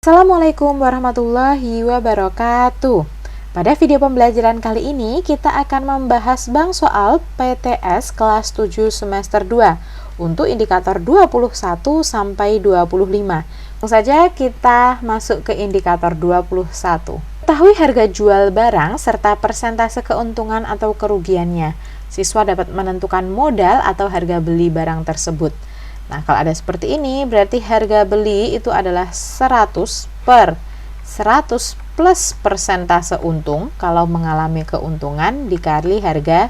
Assalamualaikum warahmatullahi wabarakatuh. Pada video pembelajaran kali ini kita akan membahas bank soal PTS kelas 7 semester 2 untuk indikator 21 sampai 25. Langsung saja kita masuk ke indikator 21. Ketahui harga jual barang serta persentase keuntungan atau kerugiannya. Siswa dapat menentukan modal atau harga beli barang tersebut. Nah, kalau ada seperti ini, berarti harga beli itu adalah 100 per 100 plus persentase untung kalau mengalami keuntungan dikali harga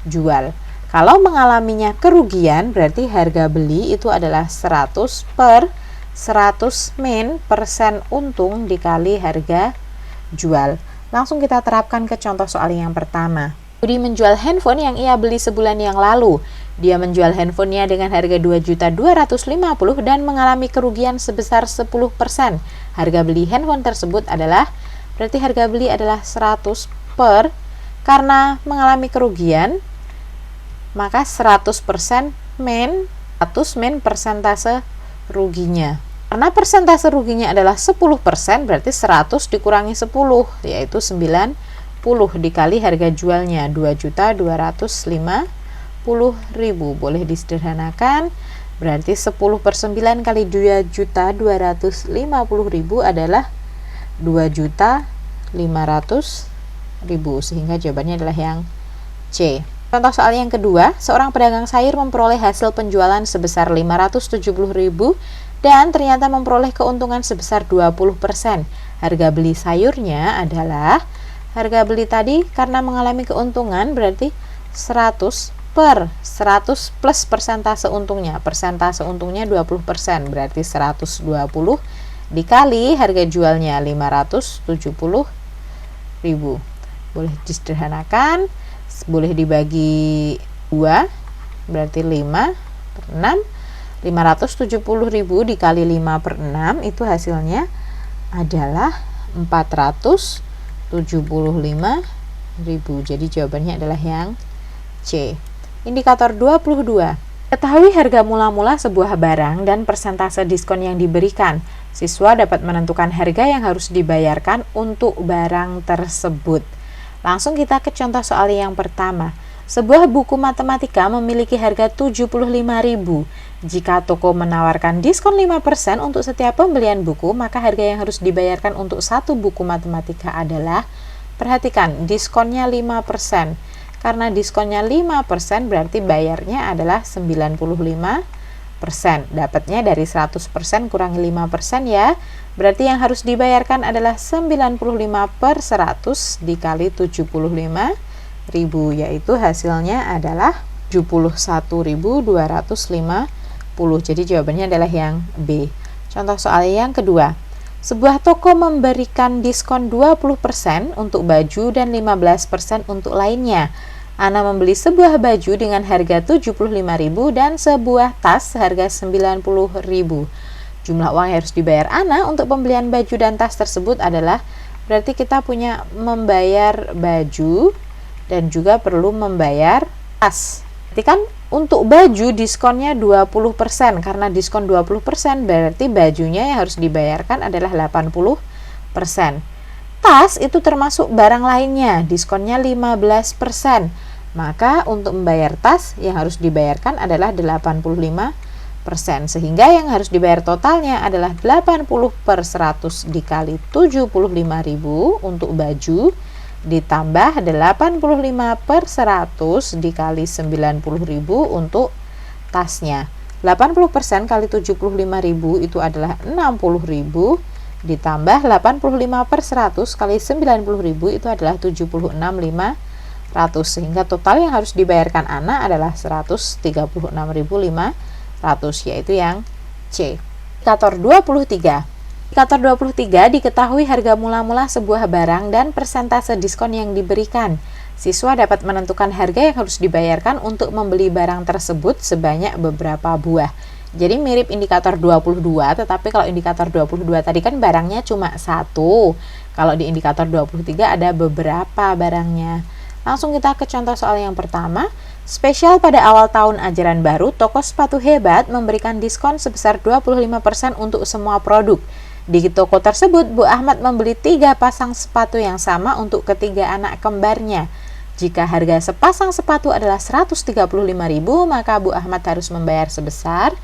jual. Kalau mengalaminya kerugian, berarti harga beli itu adalah 100 per 100 min persen untung dikali harga jual. Langsung kita terapkan ke contoh soal yang pertama. Budi menjual handphone yang ia beli sebulan yang lalu. Dia menjual handphonenya dengan harga 2.250.000 dan mengalami kerugian sebesar 10%. Harga beli handphone tersebut adalah, berarti harga beli adalah 100 per, karena mengalami kerugian, maka 100% min 100 min persentase ruginya. Karena persentase ruginya adalah 10%, berarti 100 dikurangi 10, yaitu 90 dikali harga jualnya 2.250.000. Boleh disederhanakan, berarti 10 per 9 kali 2.250.000 adalah 2.500.000, sehingga jawabannya adalah yang C. Contoh soal yang kedua, seorang pedagang sayur memperoleh hasil penjualan sebesar 570.000 dan ternyata memperoleh keuntungan sebesar 20%. Harga beli sayurnya adalah, harga beli tadi karena mengalami keuntungan berarti 100 per 100 plus persentase untungnya. Persentase untungnya 20%, berarti 120 dikali harga jualnya 570.000. Boleh disederhanakan, boleh dibagi 2, berarti 5 per 6. 570.000 dikali 5 per 6 itu hasilnya adalah 475.000. Jadi jawabannya adalah yang C. Indikator 22. Ketahui harga mula-mula sebuah barang dan persentase diskon yang diberikan. Siswa dapat menentukan harga yang harus dibayarkan untuk barang tersebut. Langsung kita ke contoh soal yang pertama. Sebuah buku matematika memiliki harga 75.000. Jika toko menawarkan diskon 5% untuk setiap pembelian buku, maka harga yang harus dibayarkan untuk satu buku matematika adalah, perhatikan, diskonnya 5%. Karena diskonnya 5%, berarti bayarnya adalah 95%. Dapatnya dari 100% kurangi 5% ya. Berarti yang harus dibayarkan adalah 95 per 100 dikali 75.000, yaitu hasilnya adalah 71.250. Jadi jawabannya adalah yang B. Contoh soal yang kedua. Sebuah toko memberikan diskon 20% untuk baju dan 15% untuk lainnya. Ana membeli sebuah baju dengan harga 75.000 dan sebuah tas seharga 90.000. Jumlah uang yang harus dibayar Ana untuk pembelian baju dan tas tersebut adalah, berarti kita punya membayar baju dan juga perlu membayar tas. Berarti kan untuk baju diskonnya 20%, karena diskon 20% berarti bajunya yang harus dibayarkan adalah 80%. Tas itu termasuk barang lainnya, diskonnya 15%. Maka untuk membayar tas yang harus dibayarkan adalah 85%, sehingga yang harus dibayar totalnya adalah 80 per 100 dikali 75.000 untuk baju, ditambah 85 per 100 dikali 90.000 untuk tasnya. 80% kali 75.000 itu adalah 60.000, ditambah 85 per 100 kali 90.000 itu adalah 76.500, sehingga total yang harus dibayarkan Ana adalah 136.500, yaitu yang C. Indikator 23. Indikator 23, diketahui harga mula-mula sebuah barang dan persentase diskon yang diberikan. Siswa dapat menentukan harga yang harus dibayarkan untuk membeli barang tersebut sebanyak beberapa buah. Jadi mirip indikator 22, tetapi kalau indikator 22 tadi kan barangnya cuma satu. Kalau di indikator 23 ada beberapa barangnya. Langsung kita ke contoh soal yang pertama. Spesial pada awal tahun ajaran baru, toko sepatu hebat memberikan diskon sebesar 25% untuk semua produk. Di toko tersebut, Bu Ahmad membeli 3 pasang sepatu yang sama untuk ketiga anak kembarnya. Jika harga sepasang sepatu adalah 135.000, maka Bu Ahmad harus membayar sebesar.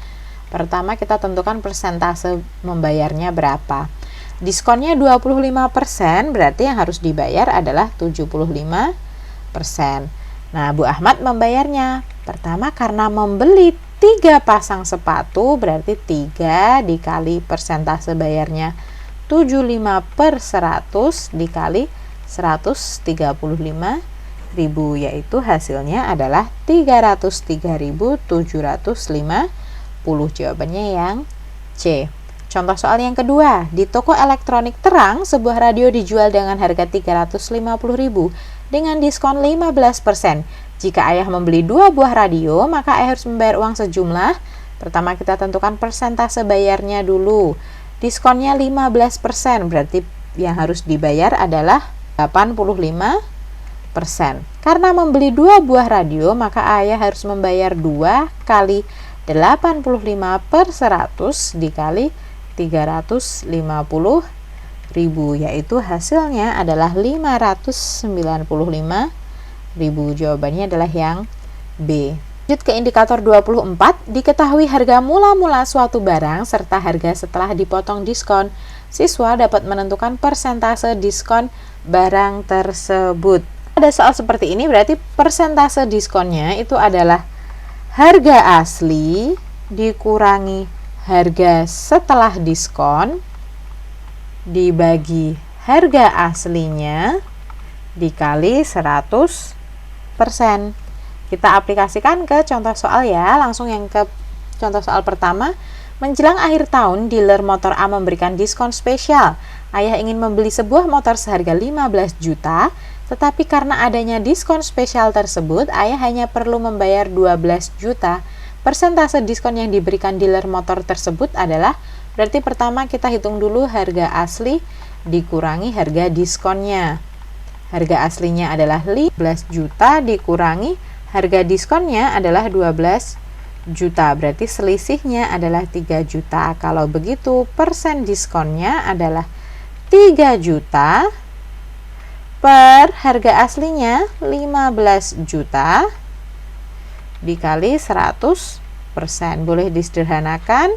Pertama kita tentukan persentase membayarnya berapa. Diskonnya 25%, berarti yang harus dibayar adalah 75%. Nah, Bu Ahmad membayarnya. Pertama karena membeli 3 pasang sepatu, berarti 3 dikali persentase bayarnya 75/100 dikali 135.000, yaitu hasilnya adalah 303.750. Jawabannya yang C. Contoh soal yang kedua, di toko elektronik terang, sebuah radio dijual dengan harga 350.000 dengan diskon 15%. Jika ayah membeli 2 buah radio, maka ayah harus membayar uang sejumlah. Pertama kita tentukan persentase bayarnya dulu. Diskonnya 15%, berarti yang harus dibayar adalah 85%. Karena membeli 2 buah radio, maka ayah harus membayar 2 kali 85/100 dikali 350.000, yaitu hasilnya adalah 595.000. Jawabannya adalah yang B. Lanjut ke indikator 24, diketahui harga mula-mula suatu barang serta harga setelah dipotong diskon. Siswa dapat menentukan persentase diskon barang tersebut. Ada soal seperti ini, berarti persentase diskonnya itu adalah harga asli dikurangi harga setelah diskon dibagi harga aslinya dikali 100%. Kita aplikasikan ke contoh soal ya. Langsung yang ke contoh soal pertama. Menjelang akhir tahun, dealer motor A memberikan diskon spesial. Ayah ingin membeli sebuah motor seharga 15 juta, tetapi karena adanya diskon spesial tersebut, ayah hanya perlu membayar 12 juta. Persentase diskon yang diberikan dealer motor tersebut adalah, berarti pertama kita hitung dulu harga asli dikurangi harga diskonnya. Harga aslinya adalah 15 juta dikurangi harga diskonnya adalah 12 juta, berarti selisihnya adalah 3 juta. Kalau begitu persen diskonnya adalah 3 juta per harga aslinya 15 juta dikali 100%. Boleh disederhanakan,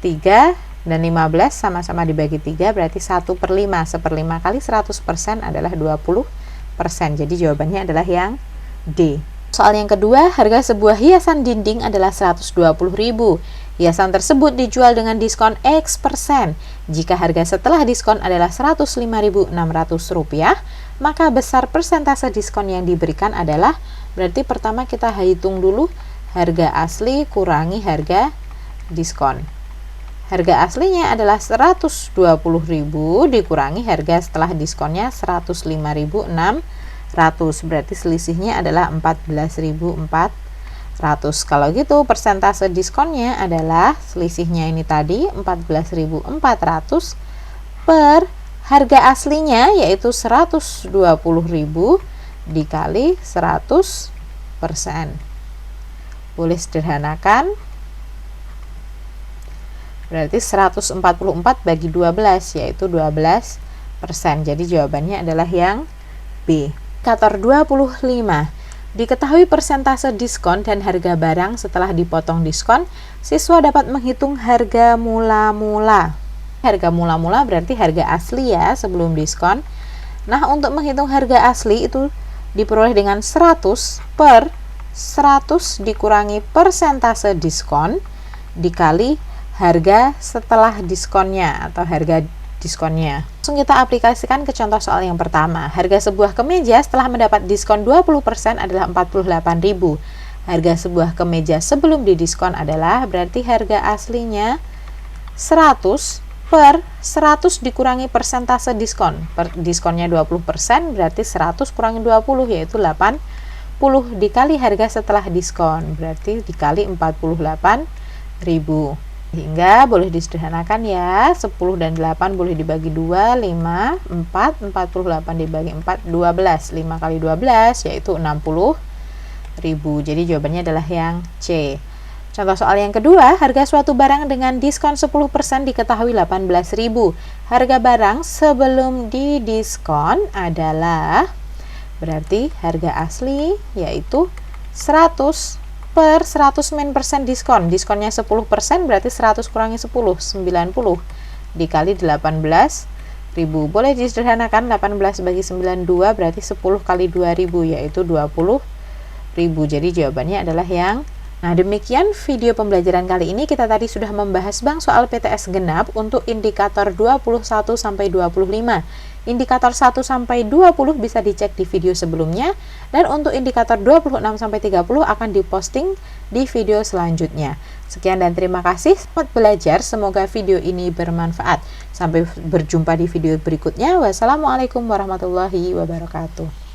3 dan 15 sama-sama dibagi 3, berarti 1/5. 1/5 kali 100% adalah 20%. Jadi jawabannya adalah yang D. Soal yang kedua, harga sebuah hiasan dinding adalah 120.000. Hiasan tersebut dijual dengan diskon X%. Jika harga setelah diskon adalah Rp105.600, maka besar persentase diskon yang diberikan adalah, berarti pertama kita hitung dulu harga asli kurangi harga diskon. Harga aslinya adalah 120.000 dikurangi harga setelah diskonnya 105.600, berarti selisihnya adalah 14.400. Kalau gitu persentase diskonnya adalah selisihnya ini tadi 14.400 per harga aslinya yaitu 120.000 dikali 100%. Boleh sederhanakan, berarti 144 bagi 12 yaitu 12%. Jadi jawabannya adalah yang B. Indikator 25. Diketahui persentase diskon dan harga barang setelah dipotong diskon, siswa dapat menghitung harga mula-mula. Harga mula-mula berarti harga asli ya sebelum diskon. Nah, untuk menghitung harga asli itu diperoleh dengan 100 per 100 dikurangi persentase diskon dikali harga setelah diskonnya atau harga diskonnya. Langsung kita aplikasikan ke contoh soal yang pertama. Harga sebuah kemeja setelah mendapat diskon 20% adalah 48.000. Harga sebuah kemeja sebelum didiskon adalah, berarti harga aslinya 100 per 100 dikurangi persentase diskon. Diskonnya 20%, berarti 100 kurangi 20 yaitu 80 dikali harga setelah diskon, berarti dikali 48.000. Hingga boleh disederhanakan ya, 10 dan 8 boleh dibagi 2, 5, 4, 48 dibagi 4, 12, 5 kali 12 yaitu 60.000. Jadi jawabannya adalah yang C. Contoh soal yang kedua, harga suatu barang dengan diskon 10% diketahui 18.000. Harga barang sebelum didiskon adalah, berarti harga asli yaitu 100 per 100 % diskon. Diskonnya 10%, berarti 100 kurangi 10, 90 dikali 18.000. Boleh disederhanakan, 18 bagi 92 berarti 10 kali 2.000 yaitu 20.000. Jadi jawabannya adalah yang. Nah, demikian video pembelajaran kali ini. Kita tadi sudah membahas bank soal PTS genap untuk indikator 21 sampai 25. Indikator 1 sampai 20 bisa dicek di video sebelumnya, dan untuk indikator 26 sampai 30 akan diposting di video selanjutnya. Sekian dan terima kasih, selamat belajar. Semoga video ini bermanfaat. Sampai berjumpa di video berikutnya. Wassalamualaikum warahmatullahi wabarakatuh.